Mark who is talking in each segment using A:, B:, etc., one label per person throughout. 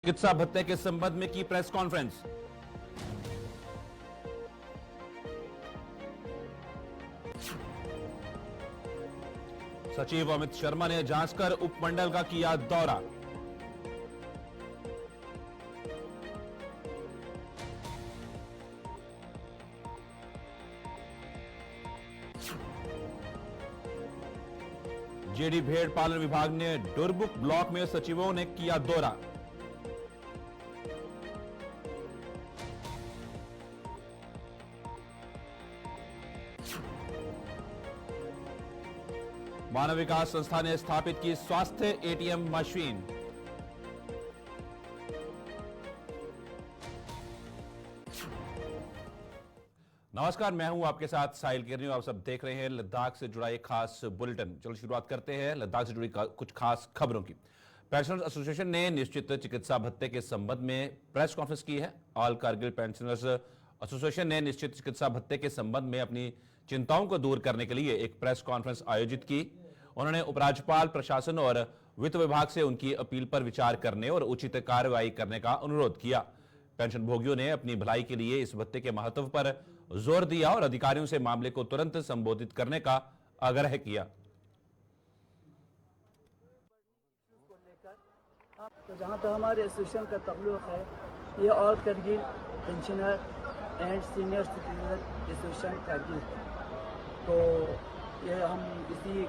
A: चिकित्सा भत्ते के संबंध में की प्रेस कॉन्फ्रेंस। सचिव अमित शर्मा ने जांचकर उपमंडल का किया दौरा। जेडी भेड़ पालन विभाग ने डुरबुक ब्लॉक में सचिवों ने किया दौरा। मानव विकास संस्था ने स्थापित की स्वास्थ्य एटीएम मशीन। नमस्कार, मैं हूं आपके साथ साहिल किरनी। आप सब देख रहे हैं लद्दाख से जुड़ा एक खास बुलेटिन। चलो शुरुआत करते हैं लद्दाख से जुड़ी कुछ खास खबरों की। पेंशनर्स एसोसिएशन ने निश्चित चिकित्सा भत्ते के संबंध में प्रेस कॉन्फ्रेंस की है। ऑल कारगिल पेंशनर्स एसोसिएशन ने निश्चित चिकित्सा भत्ते के संबंध में अपनी चिंताओं को दूर करने के लिए एक प्रेस कॉन्फ्रेंस आयोजित की। उन्होंने उपराज्यपाल, प्रशासन और वित्त विभाग से उनकी अपील पर विचार करने और उचित कार्रवाई करने का अनुरोध किया। पेंशन भोगियों ने अपनी भलाई के लिए इस भत्ते के महत्व पर जोर दिया और अधिकारियों से मामले को तुरंत संबोधित करने का आग्रह किया।
B: तो जहाँ तक हमारे एसोसिएशन का ताल्लुक है, ये all Kargil pensioner and senior citizen association Kargil, तो ये हम इसी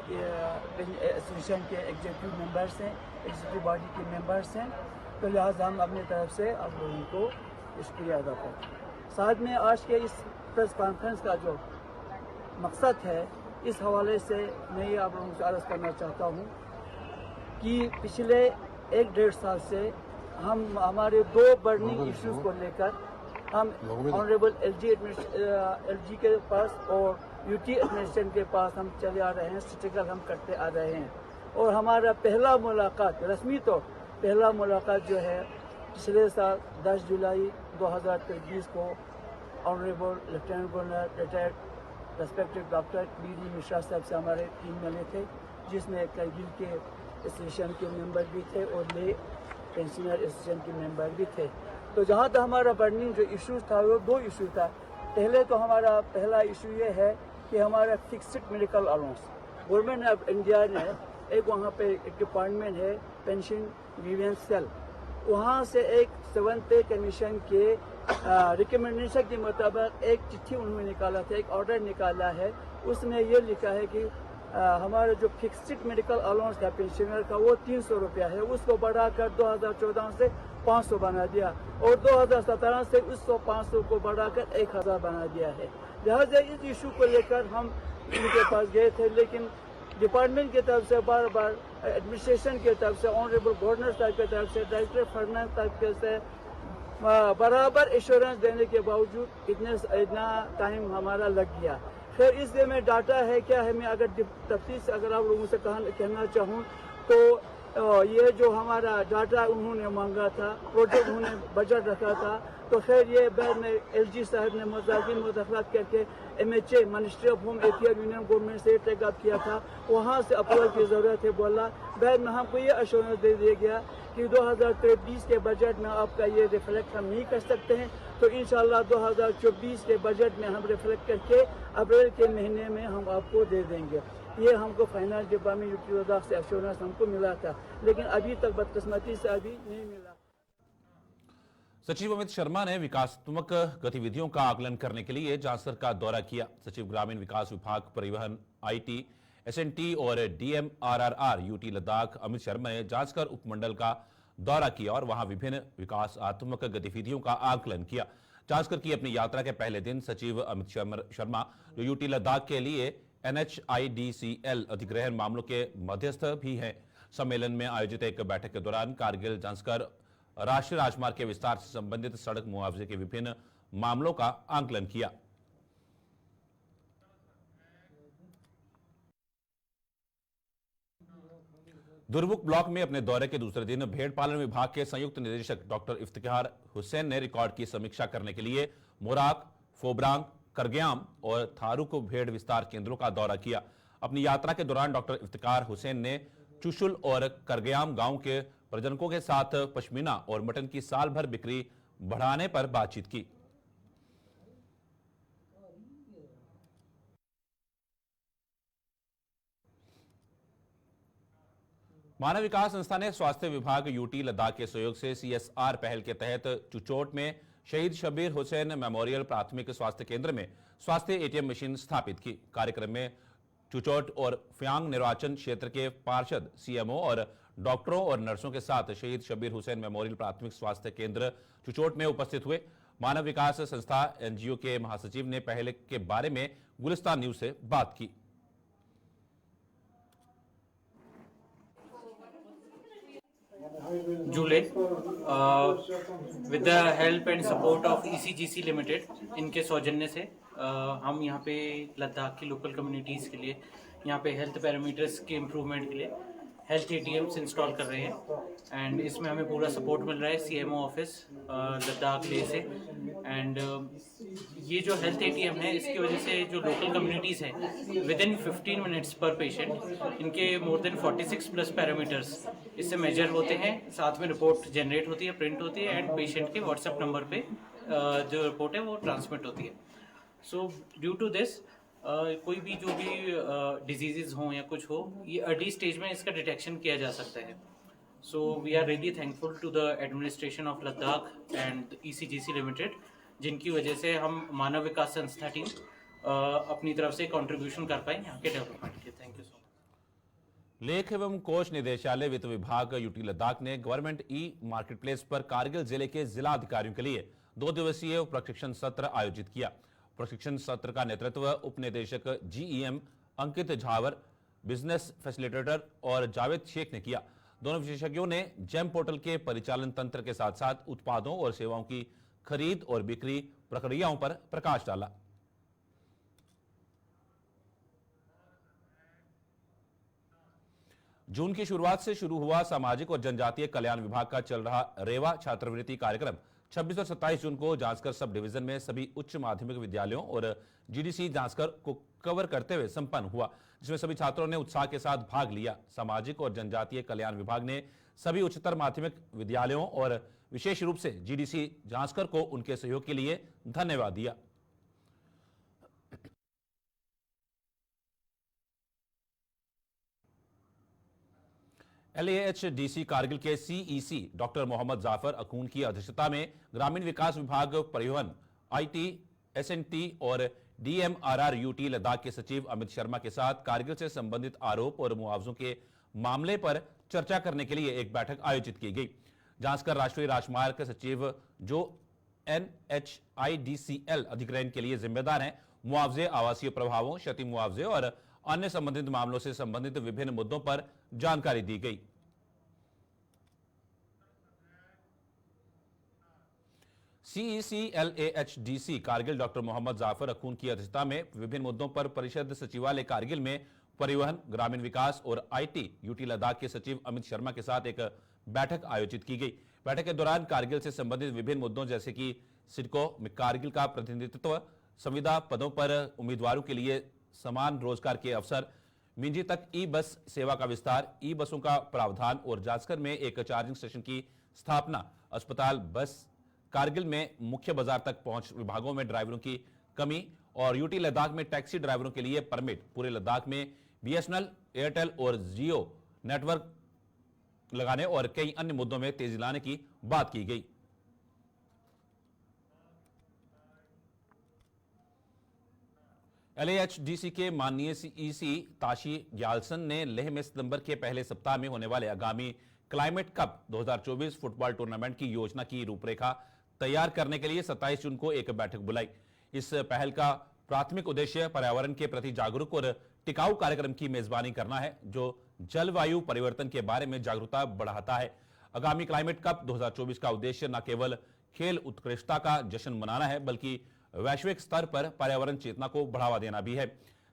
B: एसोसिएशन के एग्जीक्यूटिव मेंबर्स हैं, एग्जीक्यूटिव बॉडी के मेंबर्स हैं। तो लिहाजा हम अपनी तरफ से आप लोगों को शुक्रिया अदा करते हैं। साथ में आज के इस प्रेस कॉन्फ्रेंस का जो मकसद है, इस हवाले से मैं ये आप लोगों से अर्ज़ करना चाहता हूँ कि पिछले 1-1.5 साल से हम हमारे 2 बर्निंग इश्यूज़ को लेकर हम ऑनरेबल एलजी के पास और यूटी एडमिनिस्ट्रेशन के पास हम चले आ रहे हैं, स्ट्रगल हम करते आ रहे हैं। और हमारा पहला मुलाकात, रस्मी तो पहला मुलाकात जो है पिछले साल 10 जुलाई 2023 को honourable lieutenant governor retired respected doctor BD Mishra साहब से हमारे टीम मिले थे, जिसमें कारगिल के एसोसिएशन के मेंबर भी थे और ले पेंशनर एसोसिएशन के मेंबर भी थे। तो जहाँ तक हमारा बर्निंग जो इश्यूज था वो 2 इशू था। पहले तो हमारा पहला इशू ये है कि हमारा fixed medical allowance, government of India ने एक वहाँ पे एक डिपार्टमेंट है पेंशन ग्रीवेंस सेल, वहाँ से एक 7th पे कमीशन के रिकमेंडेशन के मुताबिक एक चिट्ठी उन्होंने निकाला था, एक ऑर्डर निकाला है। उसमें ये लिखा है कि हमारा जो फिक्स्ड मेडिकल अलाउंस था पेंशनर का वो 300 रुपया है, उसको बढ़ाकर 2014 से 500 बना दिया और 2017 से उस 500 को बढ़ाकर 1000 बना दिया है। लिहाजा इस इशू को लेकर हम उनके पास गए थे, लेकिन डिपार्टमेंट की तरफ से बार बार, एडमिनिस्ट्रेशन की तरफ से, ऑनरेबल गवर्नर साहब की तरफ से, डायरेक्टर फाइनेंस साहब के से बराबर एश्योरेंस देने के बावजूद इतना टाइम हमारा लग गया। फिर इसलिए में डाटा है क्या है, मैं अगर तफसील से अगर आप लोगों से कहना चाहूँ तो ये जो हमारा डाटा उन्होंने मांगा था, प्रोजेक्ट उन्होंने बजट रखा था, तो फिर ये बाद में एलजी साहब ने मुज़ाकरात करके MHA ministry of home affair union government से टेकअप किया था, वहाँ से अप्रूवल की ज़रूरत है बोला। बाद में हमको ये अश्योरेंस दे दिया गया कि 2023 के बजट में आपका ये रिफ्लेक्ट हम नहीं कर सकते हैं, तो इंशाल्लाह 2024 के बजट में हम रिफ्लेक्ट करके अप्रैल के महीने में हम आपको दे देंगे। ये हमको फाइनेंस डिपार्टमेंट यूटी लद्दाख से एश्योरेंस हमको मिला था, लेकिन अभी तक बदकिस्मती से अभी नहीं मिला।
A: सचिव अमित शर्मा ने विकासात्मक गतिविधियों का आकलन करने के लिए जांसर का दौरा किया। सचिव ग्रामीण विकास विभाग, परिवहन, IT, SNT और DMRRR यूटी लद्दाख अमित शर्मा ने जांचकर उपमंडल का दौरा किया और वहां विभिन्न विकासात्मक गतिविधियों का आकलन किया। जांचकर की अपनी यात्रा के पहले दिन सचिव अमित शर्मा जो यूटी लद्दाख के लिए NHIDCL अधिग्रहण मामलों के मध्यस्थ भी हैं। सम्मेलन में आयोजित एक बैठक के दौरान कारगिल जांचकर राष्ट्रीय राजमार्ग के विस्तार से संबंधित सड़क मुआवजे के विभिन्न मामलों का आकलन किया। दुरबुक ब्लॉक में अपने दौरे के दूसरे दिन भेड़ पालन विभाग के संयुक्त निदेशक डॉक्टर इफ्तिखार हुसैन ने रिकॉर्ड की समीक्षा करने के लिए मोराक, फोबरांग, करग्याम और थारू को भेड़ विस्तार केंद्रों का दौरा किया। अपनी यात्रा के दौरान डॉक्टर इफ्तिखार हुसैन ने चुशुल और करगयाम गांव के प्रजनकों के साथ पश्मीना और मटन की साल भर बिक्री बढ़ाने पर बातचीत की। मानव विकास संस्था ने स्वास्थ्य विभाग यूटी लद्दाख के सहयोग से CSR पहल के तहत चुचोट में शहीद शबीर हुसैन मेमोरियल प्राथमिक स्वास्थ्य केंद्र में स्वास्थ्य ATM मशीन स्थापित की। कार्यक्रम में चुचोट और फ्यांग निर्वाचन क्षेत्र के पार्षद, CMO और डॉक्टरों और नर्सों के साथ शहीद शबीर हुसैन मेमोरियल प्राथमिक स्वास्थ्य केंद्र चुचोट में उपस्थित हुए। मानव विकास संस्था NGO के महासचिव ने पहल के बारे में गुलिस्तान न्यूज से बात की।
C: July, with the help and support of ECGC Limited, इनके सौजन्य से हम यहाँ पे लद्दाख की लोकल कम्युनिटीज़ के लिए यहाँ पे हेल्थ पैरामीटर्स के इम्प्रूवमेंट के लिए हेल्थ ATMs इंस्टॉल कर रहे हैं। एंड इसमें हमें पूरा सपोर्ट मिल रहा है CMO ऑफिस लद्दाख ले से। एंड ये जो हेल्थ ATM है, इसकी वजह से जो लोकल कम्युनिटीज़ हैं, विद इन 15 मिनट्स पर पेशेंट इनके मोर देन 46 प्लस पैरामीटर्स इससे मेजर होते हैं। साथ में रिपोर्ट जनरेट होती है, प्रिंट होती है एंड पेशेंट के व्हाट्सएप नंबर पे जो रिपोर्ट है वो ट्रांसमिट होती है। सो ड्यू टू दिस कोई भी जो भी डिजीजेज हों या कुछ हो, ये अर्ली स्टेज में इसका डिटेक्शन किया जा सकता है। So we are really thankful to the administration of Ladakh and ECGC limited, जिनकी वजह से हम मानव विकास संस्था टीम अपनी तरफ से कंट्रीब्यूशन कर पाए यहाँ के डेवलपमेंट के। Thank you so much.
A: लेख एवं कोष निदेशालय वित्त विभाग यूटी लद्दाख ने गवर्नमेंट मार्केट प्लेस पर कारगिल जिले के जिला अधिकारियों के लिए 2 दिवसीय प्रशिक्षण सत्र आयोजित किया। प्रशिक्षण सत्र का नेतृत्व उप निदेशक GEM अंकित झावर, बिजनेस फैसिलिटेटर और जावेद शेख ने किया। दोनों विशेषज्ञों ने जेम पोर्टल के परिचालन तंत्र के साथ साथ उत्पादों और सेवाओं की खरीद और बिक्री प्रक्रियाओं पर प्रकाश डाला। जून की शुरुआत से शुरू हुआ सामाजिक और जनजातीय कल्याण विभाग का चल रहा रेवा छात्रवृत्ति कार्यक्रम 26 और 27 जून को जांचकर सब डिवीजन में सभी उच्च माध्यमिक विद्यालयों और GDC जांचकर को कवर करते हुए संपन्न हुआ, जिसमें सभी छात्रों ने उत्साह के साथ भाग लिया। सामाजिक और जनजातीय कल्याण विभाग ने सभी उच्चतर माध्यमिक विद्यालयों और विशेष रूप से GDC जांचकर को उनके सहयोग के लिए धन्यवाद दिया। LAHDC कारगिल के CEC डॉक्टर मोहम्मद जाफर अकून की अध्यक्षता में ग्रामीण विकास विभाग, परिवहन, IT, SNT और DMRR UT लद्दाख के सचिव अमित शर्मा के साथ कारगिल से संबंधित आरोप और मुआवजों के मामले पर चर्चा करने के लिए एक बैठक आयोजित की गई। जांचकर राष्ट्रीय राजमार्ग सचिव जो NHIDCL अधिग्रहण के लिए जिम्मेदार हैं, मुआवजे, आवासीय प्रभावों, क्षति मुआवजे और अन्य संबंधित मामलों से संबंधित विभिन्न मुद्दों पर जानकारी दी गई। CEC LAHDC Kargil doctor Mohammad Jafar Akhoon की अध्यक्षता में विभिन्न मुद्दों पर परिषद सचिवालय कारगिल में परिवहन, ग्रामीण विकास और IT UT लद्दाख के सचिव अमित शर्मा के साथ एक बैठक आयोजित की गई। बैठक के दौरान कारगिल से संबंधित विभिन्न मुद्दों जैसे कि सिडको में कारगिल का प्रतिनिधित्व, संविदा पदों पर उम्मीदवारों के लिए समान रोजगार के अवसर, मिंजी तक ई-बस सेवा का विस्तार, ई-बसों का प्रावधान और जांचकर में एक चार्जिंग स्टेशन की स्थापना, अस्पताल, बस, कारगिल में मुख्य बाजार तक पहुंच विभागों में ड्राइवरों की कमी और यूटी लद्दाख में टैक्सी ड्राइवरों के लिए परमिट, पूरे लद्दाख में BSNL, एयरटेल और जियो नेटवर्क लगाने और कई अन्य मुद्दों में तेजी लाने की बात की गई। LAHDC के माननीय CEC ताशी ग्यालसन ने लेह में सितंबर के पहले सप्ताह में होने वाले आगामी क्लाइमेट कप 2024 फुटबॉल टूर्नामेंट की योजना की रूपरेखा तैयार करने के लिए 27 जून को एक बैठक बुलाई। इस पहल का प्राथमिक उद्देश्य पर्यावरण के प्रति जागरूक और टिकाऊ कार्यक्रम की मेजबानी करना है, जो जलवायु परिवर्तन के बारे में जागरूकता बढ़ाता है। आगामी क्लाइमेट कप 2024 का उद्देश्य न केवल खेल उत्कृष्टता का जश्न मनाना है, बल्कि वैश्विक स्तर पर पर्यावरण चेतना को बढ़ावा देना भी है।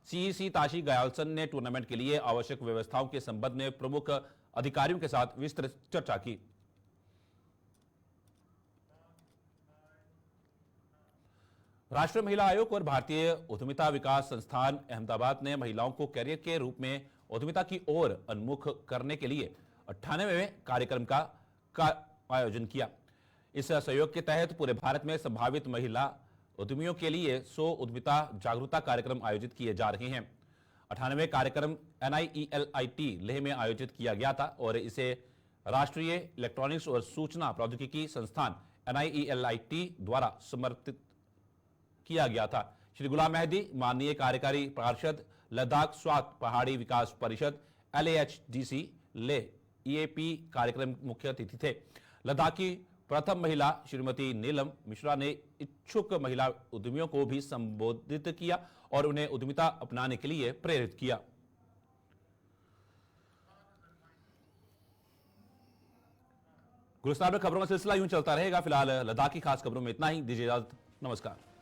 A: CEC ताशी गयालसन ने टूर्नामेंट के लिए आवश्यक व्यवस्थाओं के संबंध में प्रमुख अधिकारियों के साथ विस्तृत चर्चा की। राष्ट्रीय महिला आयोग और भारतीय उद्यमिता विकास संस्थान अहमदाबाद ने महिलाओं को कैरियर के रूप में उद्यमिता की ओर उन्मुख करने के लिए 98वें कार्यक्रम का आयोजन किया। इस सहयोग के तहत पूरे भारत में संभावित महिला उद्यमियों के लिए 100 उद्यमिता जागरूकता कार्यक्रम आयोजित किए जा रहे हैं। 98वें कार्यक्रम NIELIT लेह में आयोजित किया गया था और इसे राष्ट्रीय इलेक्ट्रॉनिक्स और सूचना प्रौद्योगिकी संस्थान NIELIT द्वारा समर्पित किया गया था। श्री गुलाम मेहदी, माननीय कार्यकारी पार्षद, लद्दाख स्वास्थ्य पहाड़ी विकास परिषद LAHDC लेह EAP कार्यक्रम मुख्य अतिथि थे। लद्दाख की प्रथम महिला श्रीमती नीलम मिश्रा ने इच्छुक महिला उद्यमियों को भी संबोधित किया और उन्हें उद्यमिता अपनाने के लिए प्रेरित किया। गुलिस्तान में खबरों का सिलसिला यूं चलता रहेगा। फिलहाल लद्दाख की खास खबरों में इतना ही। दीजिए इजाजत। नमस्कार।